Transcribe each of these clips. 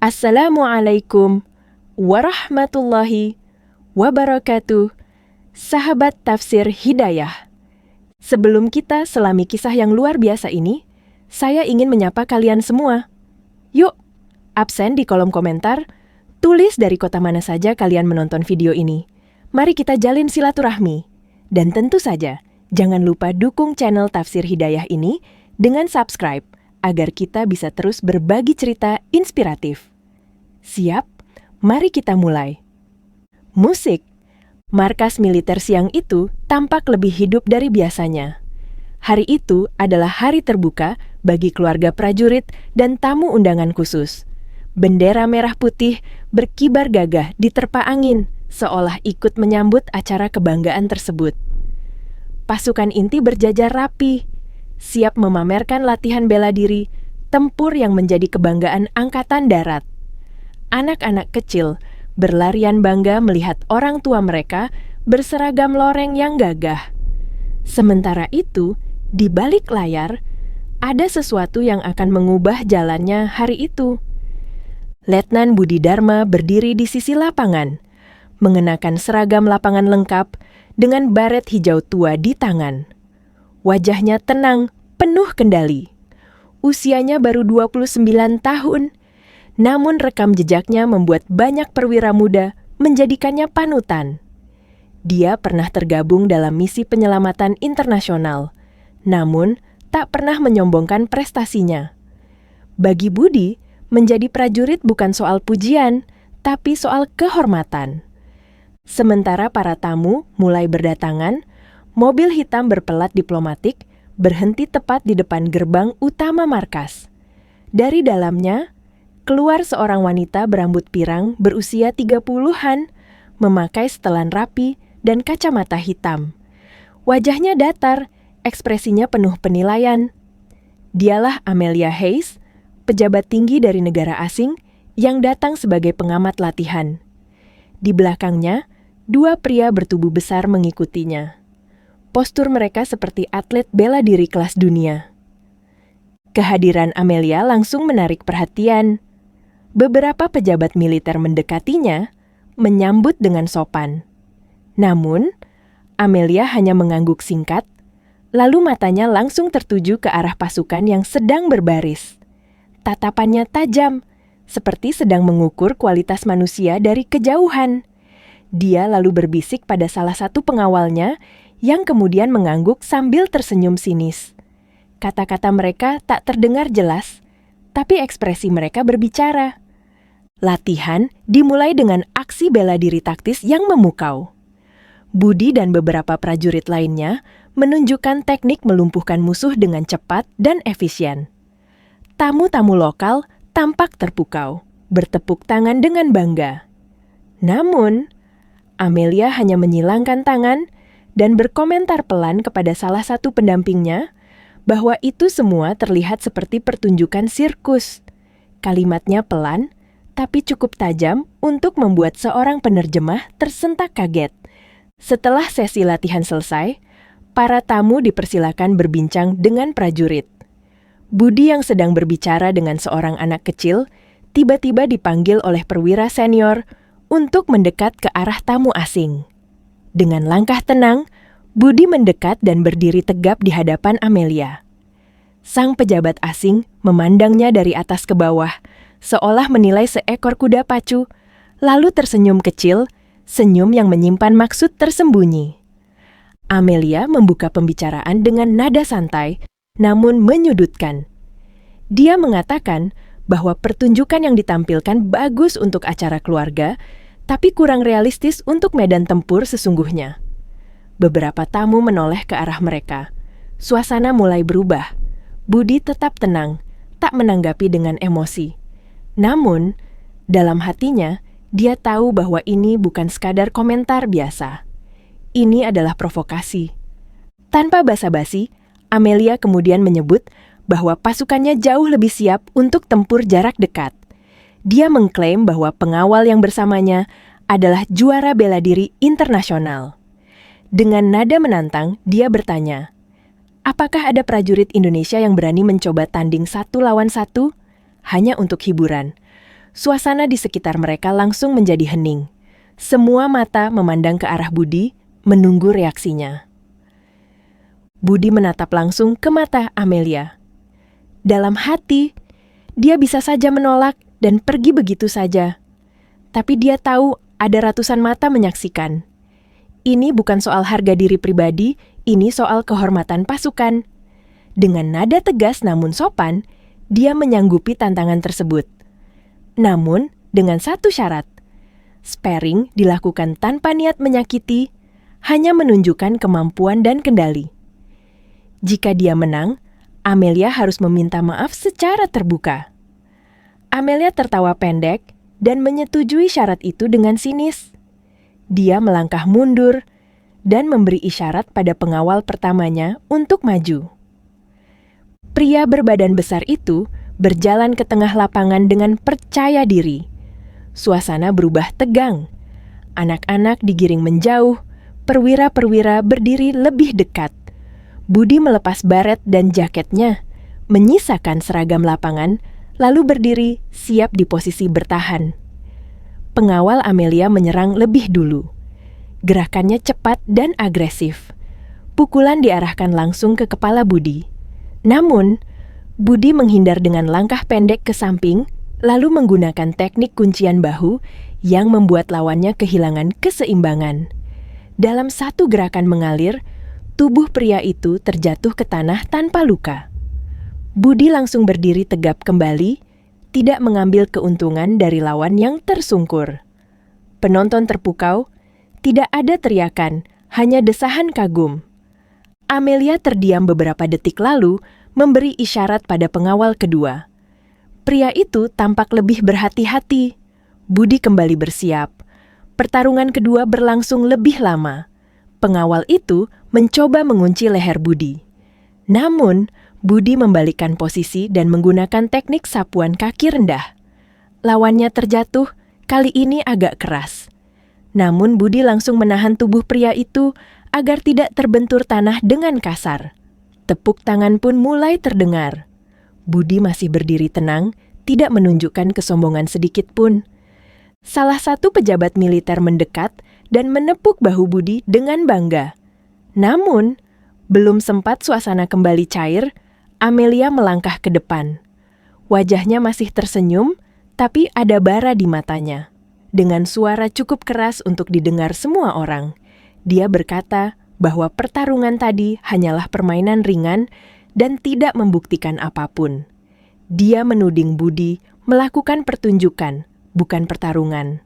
Assalamualaikum warahmatullahi wabarakatuh, sahabat tafsir hidayah. Sebelum kita selami kisah yang luar biasa ini, saya ingin menyapa kalian semua. Yuk, absen di kolom komentar, tulis dari kota mana saja kalian menonton video ini. Mari kita jalin silaturahmi. Dan tentu saja, jangan lupa dukung channel Tafsir Hidayah ini dengan subscribe, agar kita bisa terus berbagi cerita inspiratif. Siap? Mari kita mulai. Musik. Markas militer siang itu tampak lebih hidup dari biasanya. Hari itu adalah hari terbuka bagi keluarga prajurit dan tamu undangan khusus. Bendera merah putih berkibar gagah diterpa angin, seolah ikut menyambut acara kebanggaan tersebut. Pasukan inti berjajar rapi, siap memamerkan latihan bela diri, tempur yang menjadi kebanggaan Angkatan Darat. Anak-anak kecil berlarian bangga melihat orang tua mereka berseragam loreng yang gagah. Sementara itu, di balik layar, ada sesuatu yang akan mengubah jalannya hari itu. Letnan Budi Dharma berdiri di sisi lapangan, mengenakan seragam lapangan lengkap dengan baret hijau tua di tangan. Wajahnya tenang, penuh kendali. Usianya baru 29 tahun, namun rekam jejaknya membuat banyak perwira muda menjadikannya panutan. Dia pernah tergabung dalam misi penyelamatan internasional, namun tak pernah menyombongkan prestasinya. Bagi Budi, menjadi prajurit bukan soal pujian, tapi soal kehormatan. Sementara para tamu mulai berdatangan, mobil hitam berpelat diplomatik berhenti tepat di depan gerbang utama markas. Dari dalamnya, keluar seorang wanita berambut pirang berusia 30-an, memakai setelan rapi dan kacamata hitam. Wajahnya datar, ekspresinya penuh penilaian. Dialah Amelia Hayes, pejabat tinggi dari negara asing yang datang sebagai pengamat latihan. Di belakangnya, dua pria bertubuh besar mengikutinya. Postur mereka seperti atlet bela diri kelas dunia. Kehadiran Amelia langsung menarik perhatian. Beberapa pejabat militer mendekatinya, menyambut dengan sopan. Namun, Amelia hanya mengangguk singkat, lalu matanya langsung tertuju ke arah pasukan yang sedang berbaris. Tatapannya tajam, seperti sedang mengukur kualitas manusia dari kejauhan. Dia lalu berbisik pada salah satu pengawalnya yang kemudian mengangguk sambil tersenyum sinis. Kata-kata mereka tak terdengar jelas, tapi ekspresi mereka berbicara. Latihan dimulai dengan aksi bela diri taktis yang memukau. Budi dan beberapa prajurit lainnya menunjukkan teknik melumpuhkan musuh dengan cepat dan efisien. Tamu-tamu lokal tampak terpukau, bertepuk tangan dengan bangga. Namun, Amelia hanya menyilangkan tangan dan berkomentar pelan kepada salah satu pendampingnya bahwa itu semua terlihat seperti pertunjukan sirkus. Kalimatnya pelan, tapi cukup tajam untuk membuat seorang penerjemah tersentak kaget. Setelah sesi latihan selesai, para tamu dipersilakan berbincang dengan prajurit. Budi yang sedang berbicara dengan seorang anak kecil, tiba-tiba dipanggil oleh perwira senior untuk mendekat ke arah tamu asing. Dengan langkah tenang, Budi mendekat dan berdiri tegap di hadapan Amelia. Sang pejabat asing memandangnya dari atas ke bawah, seolah menilai seekor kuda pacu, lalu tersenyum kecil, senyum yang menyimpan maksud tersembunyi. Amelia membuka pembicaraan dengan nada santai, namun menyudutkan. Dia mengatakan bahwa pertunjukan yang ditampilkan bagus untuk acara keluarga, tapi kurang realistis untuk medan tempur sesungguhnya. Beberapa tamu menoleh ke arah mereka. Suasana mulai berubah. Budi tetap tenang, tak menanggapi dengan emosi. Namun, dalam hatinya, dia tahu bahwa ini bukan sekadar komentar biasa. Ini adalah provokasi. Tanpa basa-basi, Amelia kemudian menyebut bahwa pasukannya jauh lebih siap untuk tempur jarak dekat. Dia mengklaim bahwa pengawal yang bersamanya adalah juara bela diri internasional. Dengan nada menantang, dia bertanya, apakah ada prajurit Indonesia yang berani mencoba tanding 1 lawan 1? Hanya untuk hiburan. suasana di sekitar mereka langsung menjadi hening. Semua mata memandang ke arah Budi, menunggu reaksinya. Budi menatap langsung ke mata Amelia. Dalam hati, dia bisa saja menolak dan pergi begitu saja. Tapi dia tahu ada ratusan mata menyaksikan. Ini bukan soal harga diri pribadi, ini soal kehormatan pasukan. Dengan nada tegas namun sopan, dia menyanggupi tantangan tersebut. Namun, dengan satu syarat. Sparring dilakukan tanpa niat menyakiti, hanya menunjukkan kemampuan dan kendali. Jika dia menang, Amelia harus meminta maaf secara terbuka. Amelia tertawa pendek dan menyetujui syarat itu dengan sinis. Dia melangkah mundur dan memberi isyarat pada pengawal pertamanya untuk maju. Pria berbadan besar itu berjalan ke tengah lapangan dengan percaya diri. Suasana berubah tegang. Anak-anak digiring menjauh, perwira-perwira berdiri lebih dekat. Budi melepas baret dan jaketnya, menyisakan seragam lapangan, lalu berdiri siap di posisi bertahan. Pengawal Amelia menyerang lebih dulu. Gerakannya cepat dan agresif. Pukulan diarahkan langsung ke kepala Budi. Namun, Budi menghindar dengan langkah pendek ke samping, lalu menggunakan teknik kuncian bahu yang membuat lawannya kehilangan keseimbangan. Dalam satu gerakan mengalir, tubuh pria itu terjatuh ke tanah tanpa luka. Budi langsung berdiri tegap kembali, tidak mengambil keuntungan dari lawan yang tersungkur. Penonton terpukau, tidak ada teriakan, hanya desahan kagum. Amelia terdiam beberapa detik lalu, memberi isyarat pada pengawal kedua. Pria itu tampak lebih berhati-hati. Budi kembali bersiap. Pertarungan kedua berlangsung lebih lama. Pengawal itu mencoba mengunci leher Budi. Namun, Budi membalikkan posisi dan menggunakan teknik sapuan kaki rendah. Lawannya terjatuh, kali ini agak keras. Namun Budi langsung menahan tubuh pria itu agar tidak terbentur tanah dengan kasar. Tepuk tangan pun mulai terdengar. Budi masih berdiri tenang, tidak menunjukkan kesombongan sedikit pun. Salah satu pejabat militer mendekat dan menepuk bahu Budi dengan bangga. Namun, belum sempat suasana kembali cair, Amelia melangkah ke depan. Wajahnya masih tersenyum, tapi ada bara di matanya. Dengan suara cukup keras untuk didengar semua orang, dia berkata bahwa pertarungan tadi hanyalah permainan ringan dan tidak membuktikan apapun. Dia menuding Budi melakukan pertunjukan, bukan pertarungan.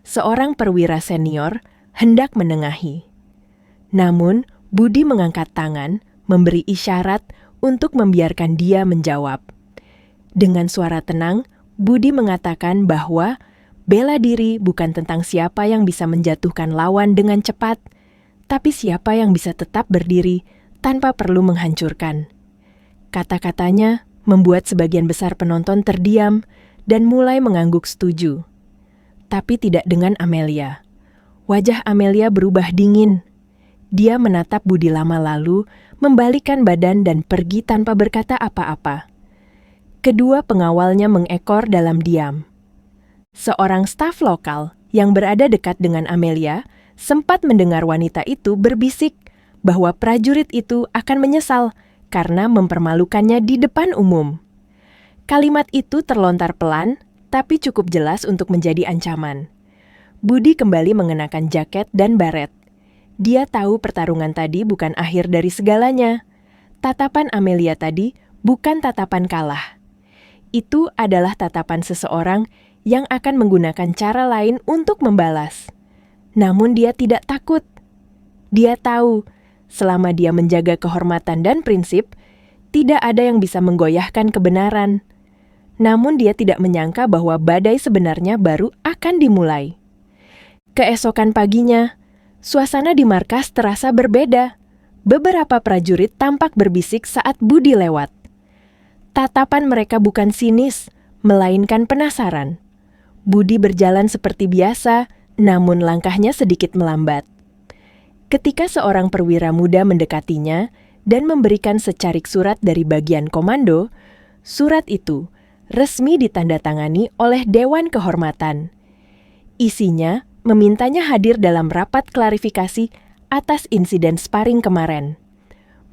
Seorang perwira senior hendak menengahi. Namun, Budi mengangkat tangan, memberi isyarat untuk membiarkan dia menjawab. Dengan suara tenang, Budi mengatakan bahwa bela diri bukan tentang siapa yang bisa menjatuhkan lawan dengan cepat, tapi siapa yang bisa tetap berdiri tanpa perlu menghancurkan. Kata-katanya membuat sebagian besar penonton terdiam dan mulai mengangguk setuju. Tapi tidak dengan Amelia. Wajah Amelia berubah dingin. Dia menatap Budi lama lalu, membalikkan badan dan pergi tanpa berkata apa-apa. Kedua pengawalnya mengekor dalam diam. Seorang staf lokal yang berada dekat dengan Amelia sempat mendengar wanita itu berbisik bahwa prajurit itu akan menyesal karena mempermalukannya di depan umum. Kalimat itu terlontar pelan, tapi cukup jelas untuk menjadi ancaman. Budi kembali mengenakan jaket dan baret. Dia tahu pertarungan tadi bukan akhir dari segalanya. Tatapan Amelia tadi bukan tatapan kalah. Itu adalah tatapan seseorang yang akan menggunakan cara lain untuk membalas. Namun dia tidak takut. Dia tahu, selama dia menjaga kehormatan dan prinsip, tidak ada yang bisa menggoyahkan kebenaran. Namun dia tidak menyangka bahwa badai sebenarnya baru akan dimulai. Keesokan paginya, suasana di markas terasa berbeda. Beberapa prajurit tampak berbisik saat Budi lewat. Tatapan mereka bukan sinis, melainkan penasaran. Budi berjalan seperti biasa, namun langkahnya sedikit melambat. Ketika seorang perwira muda mendekatinya dan memberikan secarik surat dari bagian komando, surat itu resmi ditandatangani oleh Dewan Kehormatan. Isinya memintanya hadir dalam rapat klarifikasi atas insiden sparring kemarin.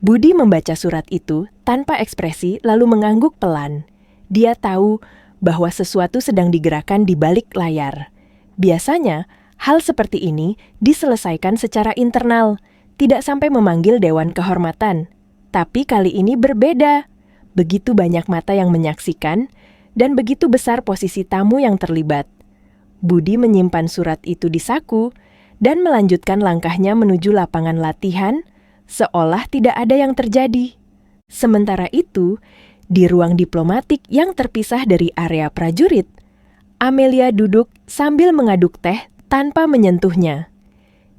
Budi membaca surat itu tanpa ekspresi lalu mengangguk pelan. Dia tahu bahwa sesuatu sedang digerakkan di balik layar. Biasanya, hal seperti ini diselesaikan secara internal, tidak sampai memanggil Dewan Kehormatan. Tapi kali ini berbeda. Begitu banyak mata yang menyaksikan, dan begitu besar posisi tamu yang terlibat. Budi menyimpan surat itu di saku, dan melanjutkan langkahnya menuju lapangan latihan, seolah tidak ada yang terjadi. Sementara itu, di ruang diplomatik yang terpisah dari area prajurit, Amelia duduk sambil mengaduk teh tanpa menyentuhnya.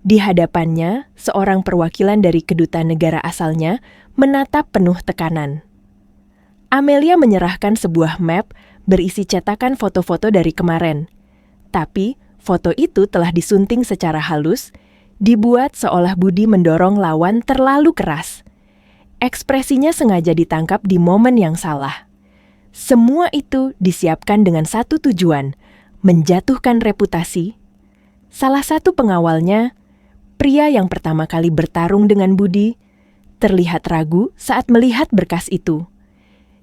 Di hadapannya, seorang perwakilan dari kedutaan negara asalnya menatap penuh tekanan. Amelia menyerahkan sebuah map berisi cetakan foto-foto dari kemarin. Tapi, foto itu telah disunting secara halus, dibuat seolah Budi mendorong lawan terlalu keras. Ekspresinya sengaja ditangkap di momen yang salah. Semua itu disiapkan dengan satu tujuan, menjatuhkan reputasi. Salah satu pengawalnya, pria yang pertama kali bertarung dengan Budi, terlihat ragu saat melihat berkas itu.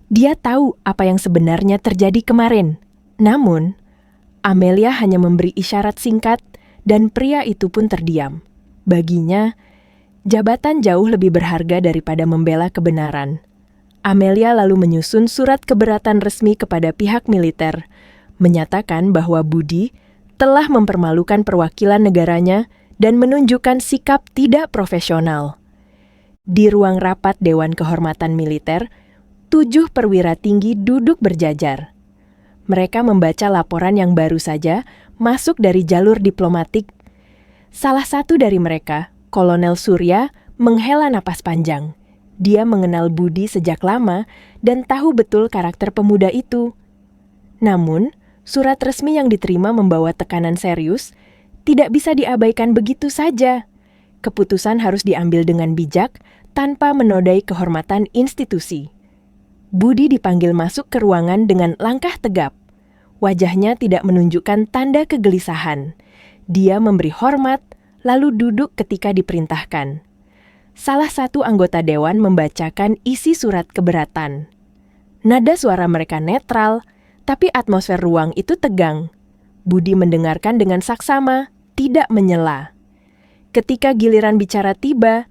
Dia tahu apa yang sebenarnya terjadi kemarin. Namun, Amelia hanya memberi isyarat singkat dan pria itu pun terdiam. Baginya, jabatan jauh lebih berharga daripada membela kebenaran. Amelia lalu menyusun surat keberatan resmi kepada pihak militer, menyatakan bahwa Budi telah mempermalukan perwakilan negaranya dan menunjukkan sikap tidak profesional. Di ruang rapat Dewan Kehormatan Militer, 7 perwira tinggi duduk berjajar. Mereka membaca laporan yang baru saja masuk dari jalur diplomatik. Salah satu dari mereka, Kolonel Surya, menghela napas panjang. Dia mengenal Budi sejak lama dan tahu betul karakter pemuda itu. Namun, surat resmi yang diterima membawa tekanan serius, tidak bisa diabaikan begitu saja. Keputusan harus diambil dengan bijak tanpa menodai kehormatan institusi. Budi dipanggil masuk ke ruangan dengan langkah tegap. Wajahnya tidak menunjukkan tanda kegelisahan. Dia memberi hormat, lalu duduk ketika diperintahkan. Salah satu anggota dewan membacakan isi surat keberatan. Nada suara mereka netral, tapi atmosfer ruang itu tegang. Budi mendengarkan dengan saksama, tidak menyela. Ketika giliran bicara tiba,